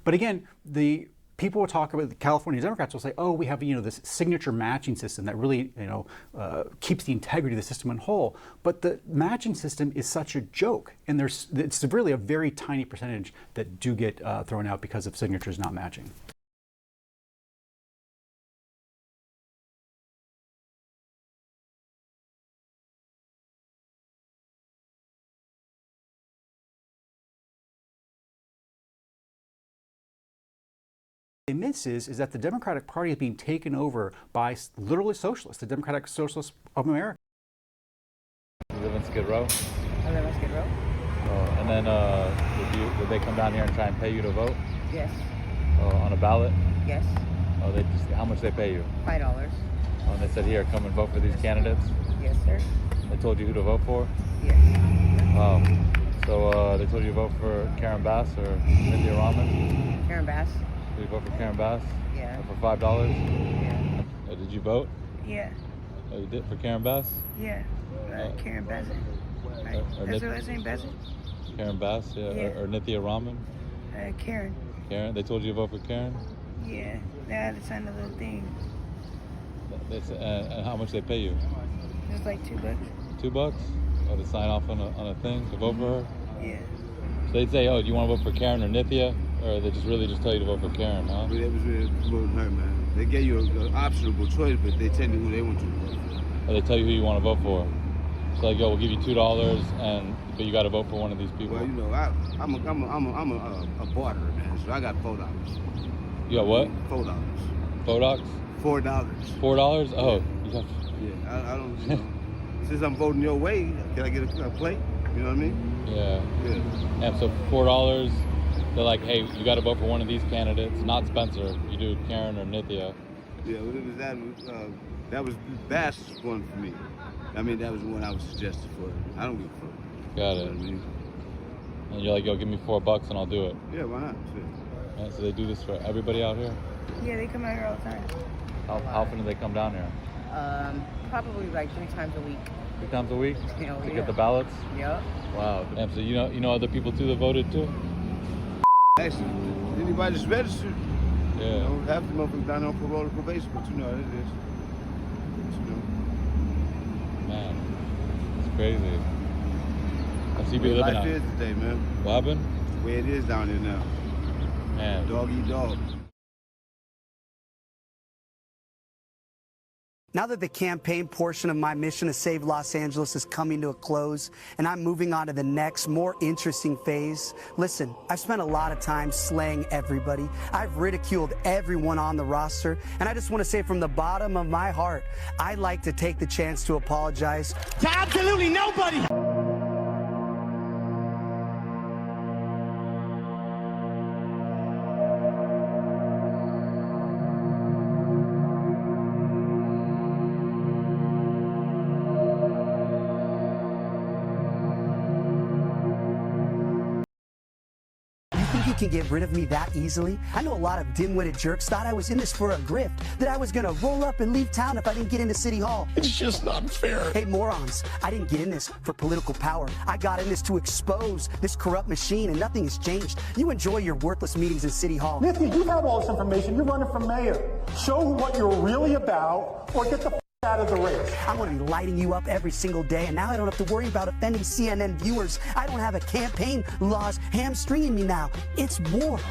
But again, the people will talk about, the California Democrats will say, oh, we have this signature matching system that really keeps the integrity of the system in whole. But the matching system is such a joke, and it's really a very tiny percentage that do get thrown out because of signatures not matching. They miss is that the Democratic Party is being taken over by literally socialists, the Democratic Socialists of America. You live in Skid Row? I live in Skid Row. Oh, and then did they come down here and try and pay you to vote? Yes. On a ballot? Yes. Oh, how much they pay you? $5. Oh, and they said, here, come and vote for these candidates? Yes, sir. They told you who to vote for? Yes. So they told you to vote for Karen Bass or Cynthia Rahman? Karen Bass. Did you vote for Karen Bass? Yeah. For $5? Yeah. Did you vote? Yeah. Oh, you did for Karen Bass? Yeah. Karen Bassett. Right. That's her last name, Bassett? Karen Bass, yeah. Or Nithya Rahman? Karen. Karen? They told you to vote for Karen? Yeah. They had to sign a little thing. And how much they pay you? It was like $2. $2? Oh, to sign off on a thing to vote for her? Yeah. So they'd say, oh, do you want to vote for Karen or Nithya? Or they just really tell you to vote for Karen, huh? But it was really voting her, man. They gave you an optionable choice, but they tell you who they want you to vote for. Or they tell you who you want to vote for. So like, yo, we'll give you $2, but you got to vote for one of these people. Well, I'm a barterer, man. So I got $4. You got what? $4. $4? $4. $4? Oh. Yeah, I don't. Since I'm voting your way, can I get a plate? You know what I mean? Yeah. And so $4. They're like, hey, you got to vote for one of these candidates, not Spencer. You do Karen or Nithya. Yeah, well, it was that was Bass's one for me. I mean, that was the one I was suggested for. I don't give a fuck. Got it. You know what I mean? And you're like, yo, give me $4 and I'll do it. Yeah, why not? Yeah, so they do this for everybody out here? Yeah, they come out here all the time. How often do they come down here? Probably like 3 times a week. 3 times a week? Hell to yeah. get the ballots? Yep. Wow. And so you know other people too that voted too? Actually, anybody that's registered, Yeah. you know, half the motherfuckers down on parole or probation, but you know how it is. You know. Man, it's crazy. I see people living Life out. is today, man. What happened? The way it is down there now. Man. Dog eat dog. Now that the campaign portion of my mission to save Los Angeles is coming to a close and I'm moving on to the next, more interesting phase, listen, I've spent a lot of time slaying everybody. I've ridiculed everyone on the roster, and I just want to say from the bottom of my heart, I'd like to take the chance to apologize to absolutely nobody. You can get rid of me that easily? I know a lot of dim-witted jerks thought I was in this for a grift, that I was gonna roll up and leave town if I didn't get into City Hall. It's just not fair. Hey, morons, I didn't get in this for political power. I got in this to expose this corrupt machine, and nothing has changed. You enjoy your worthless meetings in City Hall. Nithya, you have all this information. You're running for mayor. Show what you're really about, or get the out of the race. I'm going to be lighting you up every single day, and now I don't have to worry about offending CNN viewers. I don't have a campaign laws hamstringing me now. It's war.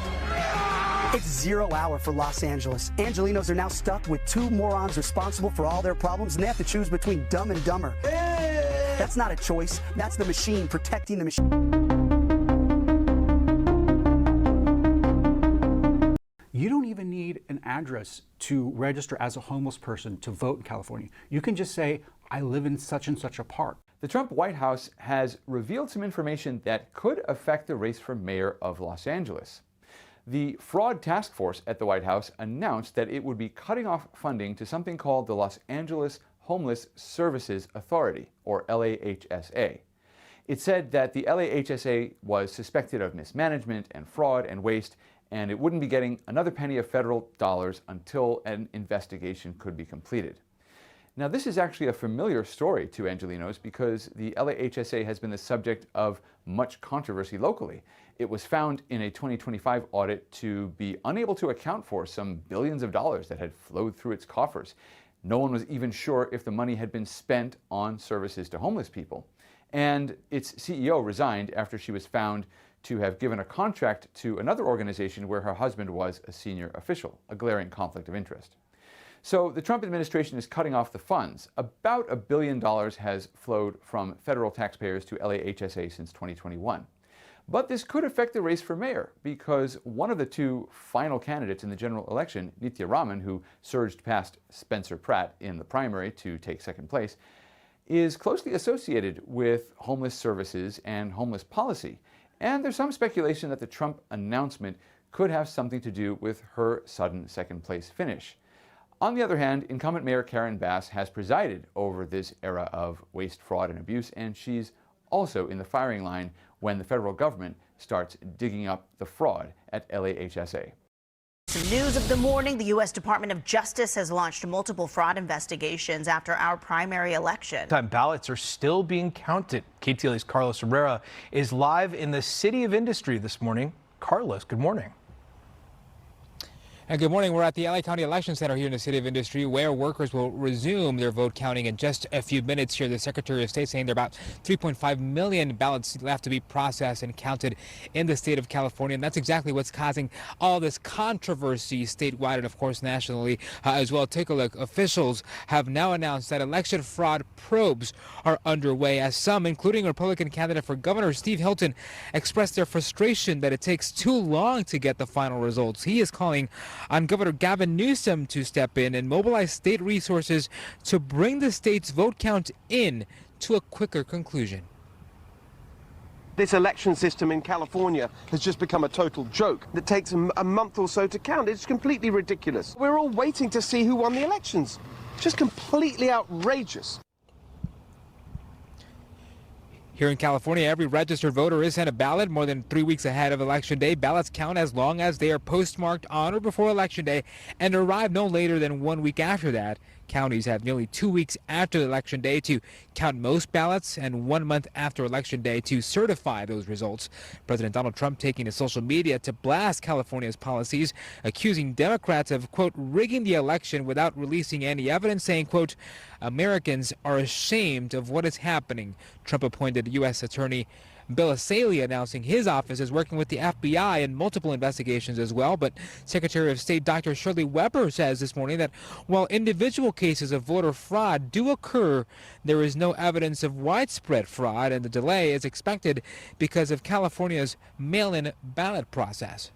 It's 0 hour for Los Angeles. Angelinos are now stuck with 2 morons responsible for all their problems, and they have to choose between dumb and dumber. That's not a choice. That's the machine protecting the machine. You don't even need an address to register as a homeless person to vote in California. You can just say, I live in such and such a park. The Trump White House has revealed some information that could affect the race for mayor of Los Angeles. The fraud task force at the White House announced that it would be cutting off funding to something called the Los Angeles Homeless Services Authority, or LAHSA. It said that the LAHSA was suspected of mismanagement and fraud and waste, and it wouldn't be getting another penny of federal dollars until an investigation could be completed. Now, this is actually a familiar story to Angelenos because the LAHSA has been the subject of much controversy locally. It was found in a 2025 audit to be unable to account for some billions of dollars that had flowed through its coffers. No one was even sure if the money had been spent on services to homeless people. And its CEO resigned after she was found to have given a contract to another organization where her husband was a senior official, a glaring conflict of interest. So the Trump administration is cutting off the funds. About $1 billion has flowed from federal taxpayers to LAHSA since 2021. But this could affect the race for mayor because one of the two final candidates in the general election, Nithya Raman, who surged past Spencer Pratt in the primary to take second place, is closely associated with homeless services and homeless policy. And there's some speculation that the Trump announcement could have something to do with her sudden second place finish. On the other hand, incumbent Mayor Karen Bass has presided over this era of waste, fraud, and abuse, and she's also in the firing line when the federal government starts digging up the fraud at LAHSA. Some news of the morning. The U.S. Department of Justice has launched multiple fraud investigations after our primary election. Ballots are still being counted. KTLA's Carlos Herrera is live in the City of Industry this morning. Carlos, good morning. And good morning. We're at the LA County Election Center here in the City of Industry, where workers will resume their vote counting in just a few minutes here. The Secretary of State saying there are about 3.5 million ballots left to be processed and counted in the state of California. And that's exactly what's causing all this controversy statewide and, of course, nationally as well. Take a look. Officials have now announced that election fraud probes are underway as some, including Republican candidate for governor Steve Hilton, expressed their frustration that it takes too long to get the final results. He is calling on Governor Gavin Newsom to step in and mobilize state resources to bring the state's vote count in to a quicker conclusion. This election system in California has just become a total joke that takes a month or so to count. It's completely ridiculous. We're all waiting to see who won the elections. Just completely outrageous. Here in California, every registered voter is sent a ballot more than 3 weeks ahead of Election Day. Ballots count as long as they are postmarked on or before Election Day and arrive no later than 1 week after that. Counties have nearly 2 weeks after Election Day to count most ballots and 1 month after Election Day to certify those results. President Donald Trump taking to social media to blast California's policies, accusing Democrats of, quote, rigging the election without releasing any evidence, saying, quote, Americans are ashamed of what is happening. Trump appointed U.S. Attorney Bill Asaley announcing his office is working with the FBI in multiple investigations as well. But Secretary of State Dr. Shirley Weber says this morning that while individual cases of voter fraud do occur, there is no evidence of widespread fraud, and the delay is expected because of California's mail-in ballot process.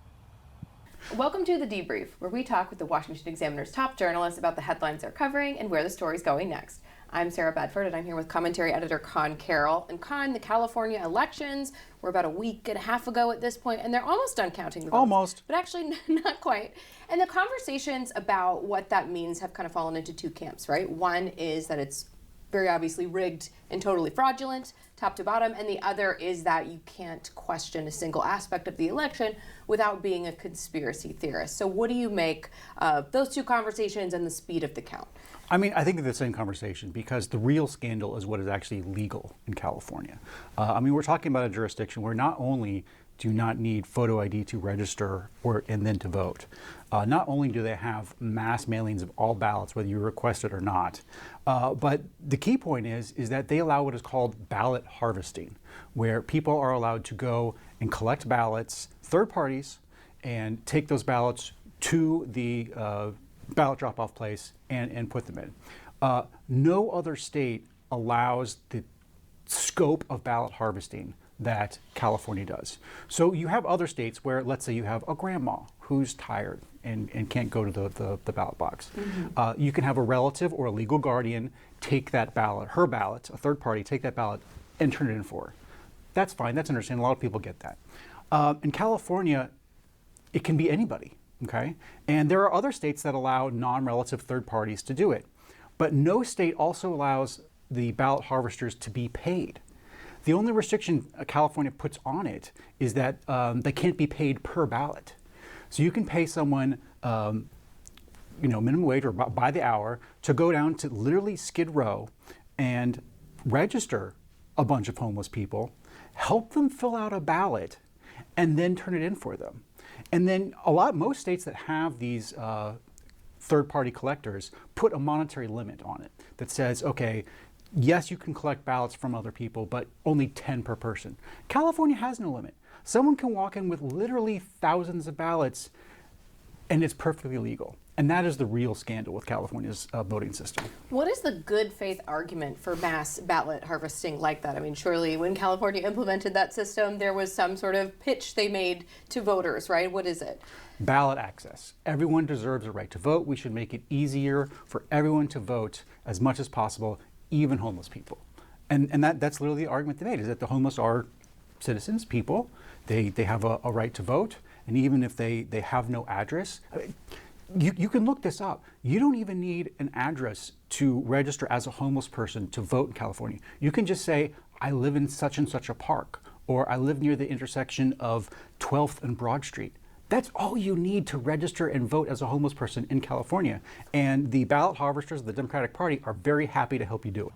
Welcome to The Debrief, where we talk with the Washington Examiner's top journalists about the headlines they're covering and where the story's going next. I'm Sarah Bedford, and I'm here with commentary editor Con Carroll. And Con, the California elections were about a week and a half ago at this point, and they're almost done counting the votes. Almost. But actually, not quite. And the conversations about what that means have kind of fallen into two camps, right? One is that it's very obviously rigged and totally fraudulent, top to bottom, and the other is that you can't question a single aspect of the election without being a conspiracy theorist. So what do you make of those two conversations and the speed of the count? I mean, I think they're the same conversation because the real scandal is what is actually legal in California. I mean, we're talking about a jurisdiction where not only do you not need photo ID to register and then to vote, not only do they have mass mailings of all ballots, whether you request it or not, but the key point is that they allow what is called ballot harvesting, where people are allowed to go and collect ballots, third parties, and take those ballots to the ballot drop-off place and put them in. No other state allows the scope of ballot harvesting that California does. So you have other states where, let's say you have a grandma who's tired and can't go to the ballot box. Mm-hmm. You can have a relative or a legal guardian take that ballot, her ballot, a third party, take that ballot and turn it in for her. That's fine, that's understandable, a lot of people get that. In California, it can be anybody. Okay, and there are other states that allow non-relative third parties to do it, but no state also allows the ballot harvesters to be paid. The only restriction California puts on it is that they can't be paid per ballot. So you can pay someone minimum wage or by the hour to go down to literally Skid Row and register a bunch of homeless people, help them fill out a ballot, and then turn it in for them. And then most states that have these third-party collectors put a monetary limit on it that says, okay, yes, you can collect ballots from other people, but only 10 per person. California has no limit. Someone can walk in with literally thousands of ballots, and it's perfectly legal. And that is the real scandal with California's voting system. What is the good faith argument for mass ballot harvesting like that? I mean, surely when California implemented that system, there was some sort of pitch they made to voters, right? What is it? Ballot access. Everyone deserves a right to vote. We should make it easier for everyone to vote as much as possible, even homeless people. And that's literally the argument they made, is that the homeless are citizens, people. They have a right to vote. And even if they have no address, you can look this up. You don't even need an address to register as a homeless person to vote in California. You can just say, I live in such and such a park, or I live near the intersection of 12th and Broad Street. That's all you need to register and vote as a homeless person in California. And the ballot harvesters of the Democratic Party are very happy to help you do it.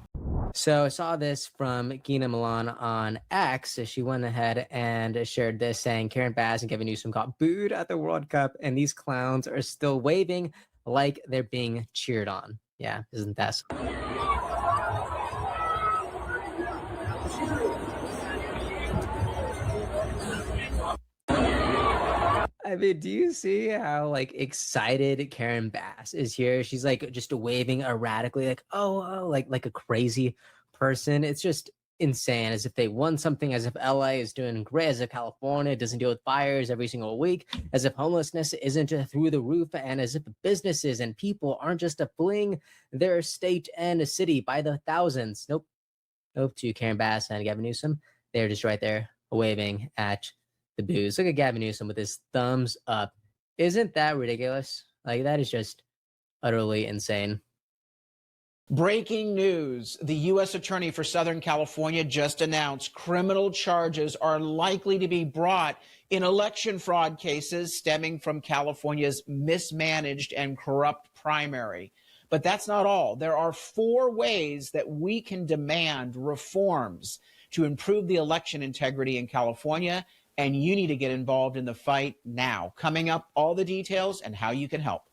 So I saw this from Gina Milan on X. She went ahead and shared this saying Karen Bass and Gavin Newsom got booed at the World Cup, and these clowns are still waving like they're being cheered on. Yeah, isn't that? I mean, do you see how excited Karen Bass is here? She's just waving erratically, like a crazy person. It's just insane, as if they won something, as if LA is doing great, as if California doesn't deal with fires every single week, as if homelessness isn't through the roof, and as if businesses and people aren't just fleeing their state and city by the thousands. Nope. To Karen Bass and Gavin Newsom, they're just right there waving at the booze. Look at Gavin Newsom with his thumbs up. Isn't that ridiculous? That is just utterly insane. Breaking news. The U.S. Attorney for Southern California just announced criminal charges are likely to be brought in election fraud cases stemming from California's mismanaged and corrupt primary. But that's not all. There are 4 ways that we can demand reforms to improve the election integrity in California, and you need to get involved in the fight now. Coming up, all the details and how you can help.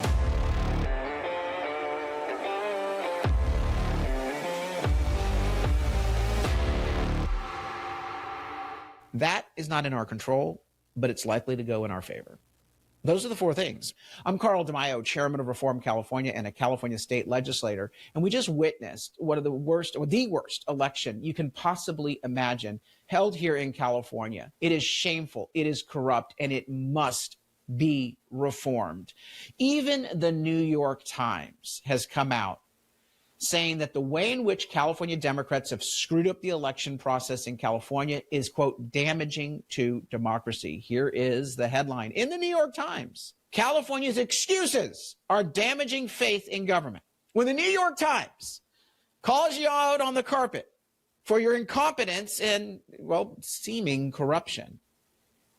That is not in our control, but it's likely to go in our favor. Those are the 4 things. I'm Carl DeMaio, chairman of Reform California and a California state legislator, and we just witnessed one of the worst election you can possibly imagine held here in California. It is shameful, it is corrupt, and it must be reformed. Even the New York Times has come out saying that the way in which California Democrats have screwed up the election process in California is, quote, damaging to democracy. Here is the headline in the New York Times. California's excuses are damaging faith in government. When the New York Times calls you out on the carpet for your incompetence and, well, seeming corruption,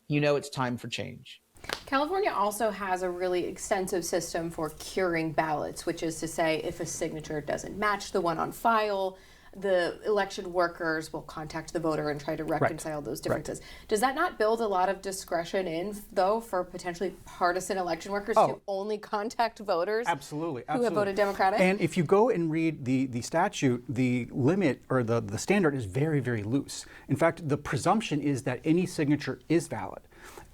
you know it's time for change. California also has a really extensive system for curing ballots, which is to say if a signature doesn't match the one on file, the election workers will contact the voter and try to reconcile those differences. Does that not build a lot of discretion in, though, for potentially partisan election workers to only contact voters Absolutely. who have voted Democratic? And if you go and read the statute, the limit or the standard is very, very loose. In fact, the presumption is that any signature is valid.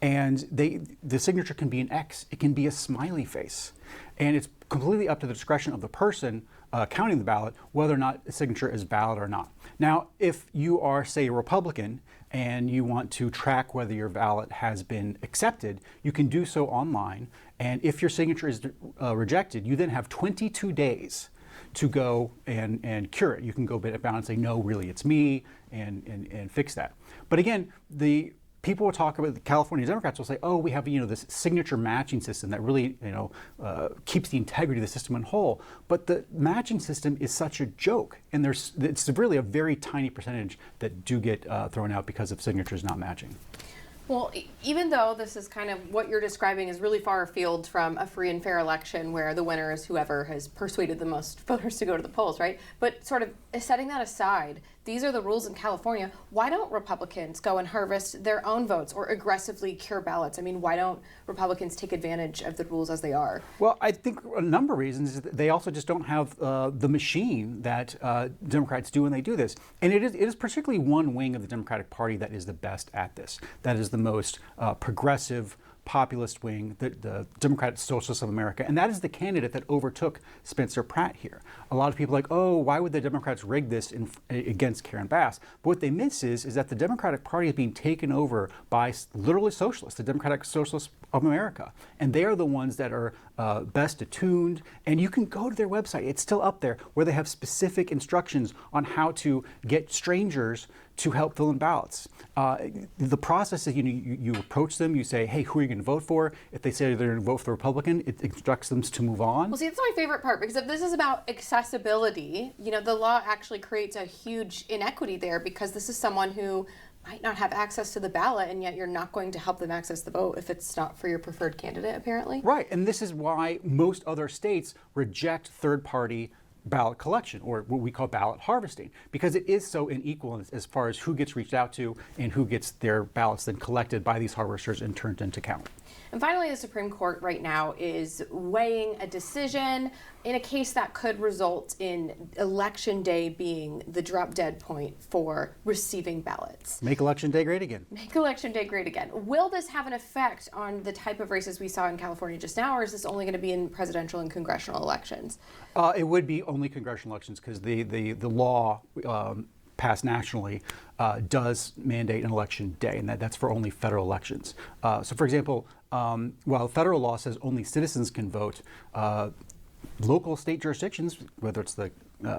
And the signature can be an X, it can be a smiley face. And it's completely up to the discretion of the person counting the ballot whether or not a signature is valid or not. Now, if you are, say, a Republican and you want to track whether your ballot has been accepted, you can do so online. And if your signature is rejected, you then have 22 days to go and cure it. You can go about and say, no, really, it's me, and fix that. But again, people will talk about, the California Democrats will say, oh, we have this signature matching system that really keeps the integrity of the system in whole. But the matching system is such a joke, and it's really a very tiny percentage that do get thrown out because of signatures not matching. Well, even though this is kind of what you're describing is really far afield from a free and fair election where the winner is whoever has persuaded the most voters to go to the polls, right? But sort of setting that aside, these are the rules in California. Why don't Republicans go and harvest their own votes or aggressively cure ballots? I mean, why don't Republicans take advantage of the rules as they are? Well, I think a number of reasons. They also just don't have the machine that Democrats do when they do this. And it is particularly one wing of the Democratic Party that is the best at this. That is the most progressive, populist wing, the Democratic Socialists of America, and that is the candidate that overtook Spencer Pratt here. A lot of people are like, oh, why would the Democrats rig this against Karen Bass? But what they miss is that the Democratic Party is being taken over by literally socialists, the Democratic Socialists of America, and they are the ones that are best attuned. And you can go to their website; it's still up there, where they have specific instructions on how to get strangers to help fill in ballots. The process is you approach them, you say, hey, who are you going to vote for? If they say they're going to vote for the Republican, it instructs them to move on. Well, see, that's my favorite part, because if this is about accessibility, you know, the law actually creates a huge inequity there, because this is someone who might not have access to the ballot, and yet you're not going to help them access the vote if it's not for your preferred candidate, apparently. Right, and this is why most other states reject third-party ballot collection, or what we call ballot harvesting, because it is so unequal as far as who gets reached out to and who gets their ballots then collected by these harvesters and turned into count. And finally, the Supreme Court right now is weighing a decision in a case that could result in Election Day being the drop-dead point for receiving ballots. Make Election Day great again. Make Election Day great again. Will this have an effect on the type of races we saw in California just now, or is this only going to be in presidential and congressional elections? It would be only congressional elections, because the law passed nationally does mandate an election day, and that's for only federal elections. So, for example, while federal law says only citizens can vote, local state jurisdictions, whether it's the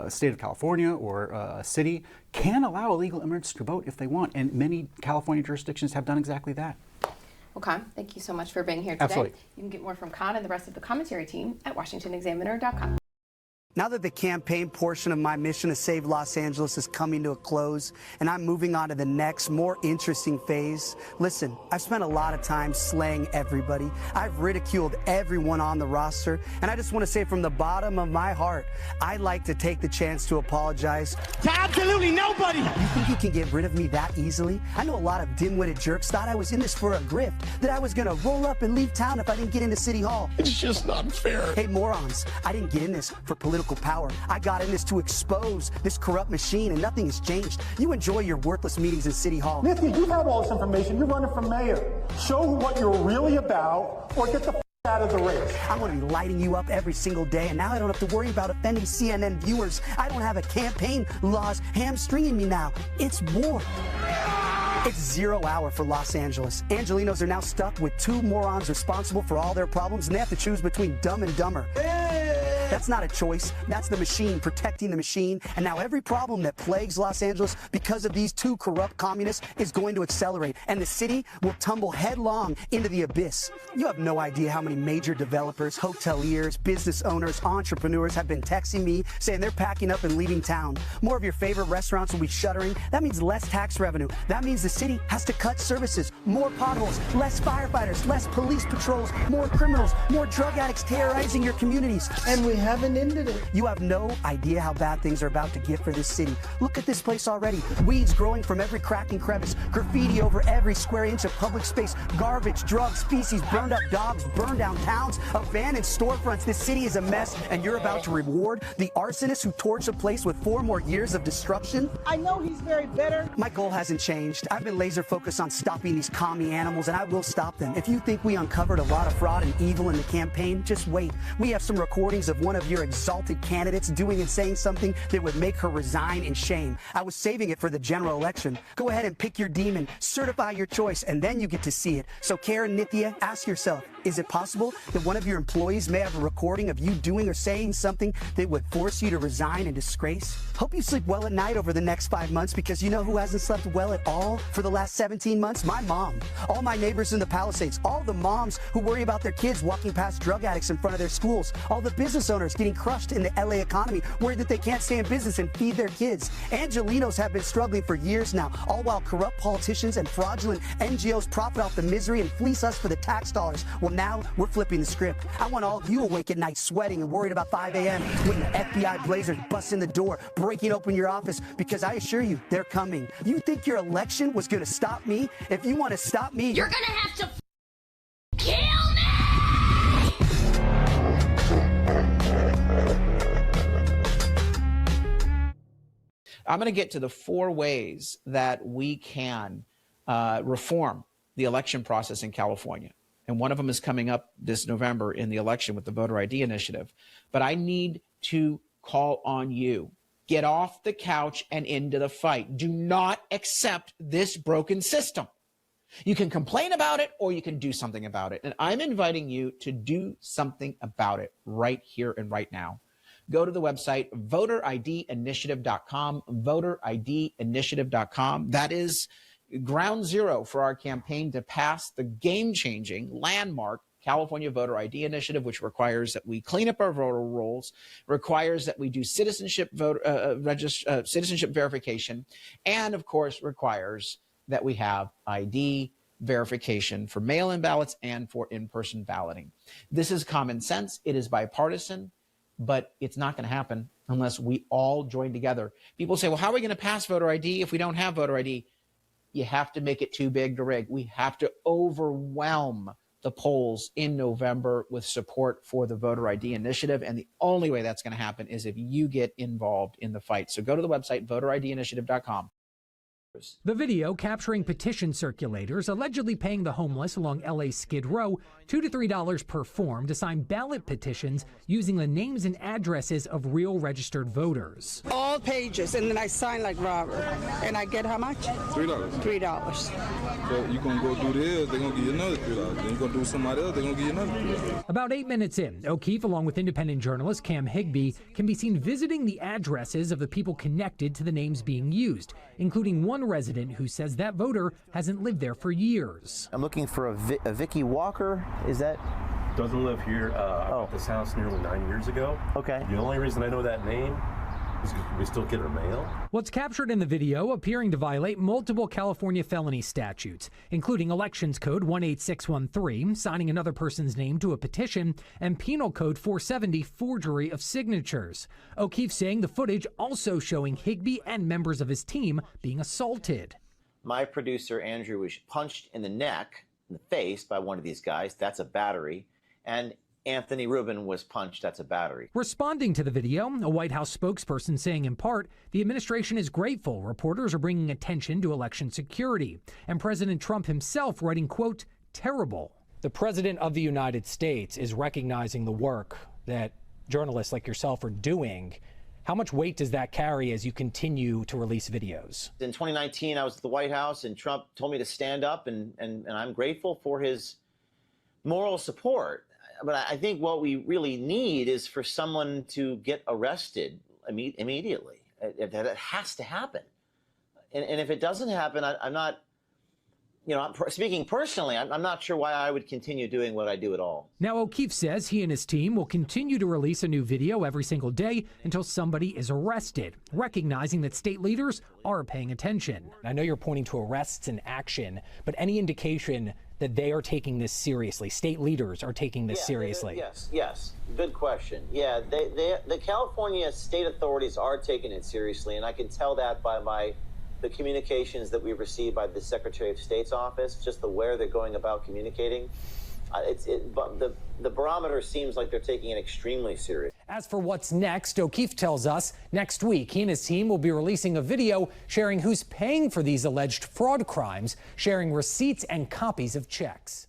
state of California or a city, can allow illegal immigrants to vote if they want, and many California jurisdictions have done exactly that. Well, Con, thank you so much for being here today. Absolutely. You can get more from Con and the rest of the commentary team at WashingtonExaminer.com. Now that the campaign portion of my mission to save Los Angeles is coming to a close, and I'm moving on to the next, more interesting phase, listen, I've spent a lot of time slaying everybody. I've ridiculed everyone on the roster, and I just want to say from the bottom of my heart, I'd like to take the chance to apologize to absolutely nobody. You think you can get rid of me that easily? I know a lot of dim-witted jerks thought I was in this for a grift, that I was going to roll up and leave town if I didn't get into City Hall. It's just not fair. Hey, morons, I didn't get in this for political power. I got in this to expose this corrupt machine, and nothing has changed. You enjoy your worthless meetings in City Hall. Nithya, you have all this information. You're running for mayor. Show what you're really about, or get the out of the race. I'm going to be lighting you up every single day, and now I don't have to worry about offending CNN viewers. I don't have a campaign laws hamstringing me now. It's war. It's 0 hour for Los Angeles. Angelinos are now stuck with two morons responsible for all their problems, and they have to choose between Dumb and Dumber. That's not a choice. That's the machine protecting the machine. And now every problem that plagues Los Angeles because of these two corrupt communists is going to accelerate, and the city will tumble headlong into the abyss. You have no idea how many major developers, hoteliers, business owners, entrepreneurs have been texting me saying they're packing up and leaving town. More of your favorite restaurants will be shuttering. That means less tax revenue. That means the city has to cut services, more potholes, less firefighters, less police patrols, more criminals, more drug addicts terrorizing your communities. And we haven't ended it. You have no idea how bad things are about to get for this city. Look at this place already. Weeds growing from every crack and crevice, graffiti over every square inch of public space, garbage, drugs, feces, burned up dogs, burned down towns, abandoned storefronts. This city is a mess, and you're about to reward the arsonist who torched the place with 4 more years of destruction? I know he's very bitter. My goal hasn't changed. I've been laser focused on stopping these commie animals, and I will stop them. If you think we uncovered a lot of fraud and evil in the campaign, just wait. We have some recordings of one of your exalted candidates doing and saying something that would make her resign in shame. I was saving it for the general election. Go ahead and pick your demon, certify your choice, and then you get to see it. So Karen, Nithya, ask yourself, Is it possible that one of your employees may have a recording of you doing or saying something that would force you to resign in disgrace? Hope you sleep well at night over the next 5 months, because you know who hasn't slept well at all for the last 17 months? My mom. All my neighbors in the Palisades, all the moms who worry about their kids walking past drug addicts in front of their schools, all the business owners getting crushed in the LA economy, worried that they can't stay in business and feed their kids. Angelinos have been struggling for years now, all while corrupt politicians and fraudulent NGOs profit off the misery and fleece us for the tax dollars. Well, now we're flipping the script. I want all of you awake at night sweating and worried about 5 a.m. when the FBI blazers bust in the door, breaking open your office, because I assure you, they're coming. You think your election was going to stop me? If you want to stop me, you're going to have to kill me! I'm going to get to the 4 ways that we can reform the election process in California. And one of them is coming up this November in the election with the voter ID initiative. But I need to call on you. Get off the couch and into the fight. Do not accept this broken system. You can complain about it or you can do something about it. And I'm inviting you to do something about it right here and right now. Go to the website, voteridinitiative.com, voteridinitiative.com. That is ground zero for our campaign to pass the game-changing landmark California Voter ID Initiative, which requires that we clean up our voter rolls, requires that we do citizenship citizenship verification, and of course requires that we have ID verification for mail-in ballots and for in-person balloting. This is common sense. It is bipartisan, but it's not going to happen unless we all join together. People say, well, how are we going to pass voter ID if we don't have voter ID? You have to make it too big to rig. We have to overwhelm the polls in November with support for the voter ID initiative. And the only way that's going to happen is if you get involved in the fight. So go to the website, voteridinitiative.com. The video capturing petition circulators allegedly paying the homeless along LA's Skid Row $2 to $3 per form to sign ballot petitions using the names and addresses of real registered voters. All pages, and then I sign like Robert. And I get how much? $3. $3. So you gonna go do this, they're gonna give you another $3. Then you're gonna do somebody else, they're gonna give you another $3. About 8 minutes in, O'Keefe, along with independent journalist Cam Higbee, can be seen visiting the addresses of the people connected to the names being used, including one resident who says that voter hasn't lived there for years. I'm looking for a Vicky Walker. Is that? Doesn't live here. I bought this house nearly 9 years ago. Okay. The only reason I know that name is because we still get her mail. What's captured in the video appearing to violate multiple California felony statutes, including Elections Code 18613, signing another person's name to a petition, and Penal Code 470, forgery of signatures. O'Keefe saying the footage also showing Higbee and members of his team being assaulted. My producer, Andrew, was punched in the neck, in the face by one of these guys. That's a battery. And Anthony Rubin was punched. That's a battery. Responding to the video, a White House spokesperson saying in part, the administration is grateful reporters are bringing attention to election security. And President Trump himself writing, quote, terrible. The President of the United States is recognizing the work that journalists like yourself are doing. How much weight does that carry as you continue to release videos? In 2019, I was at the White House and Trump told me to stand up, and I'm grateful for his moral support. But I think what we really need is for someone to get arrested immediately. That has to happen. And if it doesn't happen, I'm not, speaking personally, I'm not sure why I would continue doing what I do at all. Now, O'Keefe says he and his team will continue to release a new video every single day until somebody is arrested, recognizing that state leaders are paying attention. I know you're pointing to arrests and action, but any indication that they are taking this seriously, state leaders are taking this seriously? Yes. Good question. Yeah, the California state authorities are taking it seriously, and I can tell that by the communications that we received by the Secretary of State's office, just the where they're going about communicating. The barometer seems like they're taking it extremely serious. As for what's next, O'Keefe tells us next week he and his team will be releasing a video sharing who's paying for these alleged fraud crimes, sharing receipts and copies of checks.